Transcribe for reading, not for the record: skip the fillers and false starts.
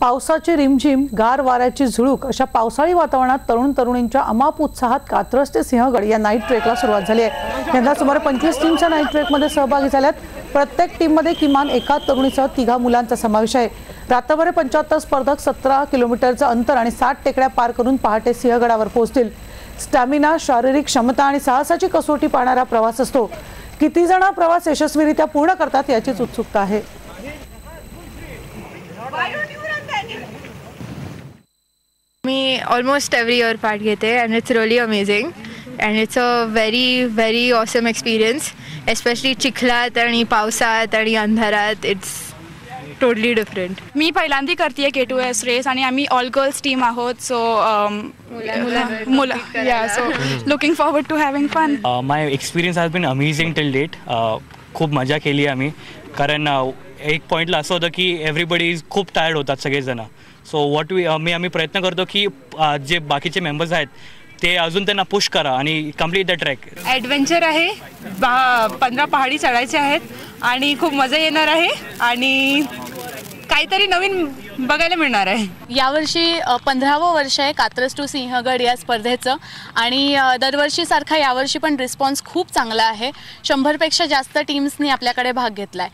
पावसाची रिमझिम, गार वाऱ्याची झुळूक अशा पावसाळी वातावरणात तरुण तरुणींच्या अमाप उत्साहात कात्रज ते सिंहगड या नाईट ट्रेकला सुरुवात झाली आहे। यंदा सुमारे 25 टीमच्या नाईट ट्रेकमध्ये सहभागी झाल्यात। प्रत्येक टीममध्ये किमान एका तरुणीसह 3 मुलांचा समावेश आहे। रात्रभर 75 स्पर्धक 17 किलोमीटरचं अंतर आणि 60 टेकड्या पार करून पहाटे सिंहगडावर पोहोचतील। स्टॅमिना, शारीरिक क्षमता आणि साहसाची कसोटी पाहणारा प्रवास असतो। किती जण प्रवास यशस्वीरित्या पूर्ण करतात याचीच उत्सुकता आहे। मी ऑलमोस्ट एव्हरी इयर पार्ट घेते and it's really amazing and it's a very awesome experience, especially चिखलात आणि पावसात आणि अंधारात। It's totally different. मी पहिल्यांदा करते K2S रेस आणि आम्ही ऑल गर्ल्स टीम आहोत, so so looking forward to having fun. My experience has been amazing till date. खूप मजा केली आम्ही, कारण एक पॉईंटला असं होतं की एव्हरीबडी इज खूप टायर्ड होतात सगळेजण। सो आम्ही प्रयत्न करतो की जे बाकीचे मेंबर्स आहेत ते अजून त्यांना पुश करा आणि कम्प्लीट द ट्रॅक। ॲडव्हेंचर आहे, 15 पहाडी चढायचे आहेत आणि खूप मजा येणार आहे आणि काहीतरी नवीन बघायला मिळणार आहे। यावर्षी 15वं वर्ष आहे कात्रज टू सिंहगड या स्पर्धेचं आणि दरवर्षीसारखा यावर्षी पण रिस्पॉन्स खूप चांगला आहे। 100पेक्षा जास्त टीम्सनी आपल्याकडे भाग घेतलाय।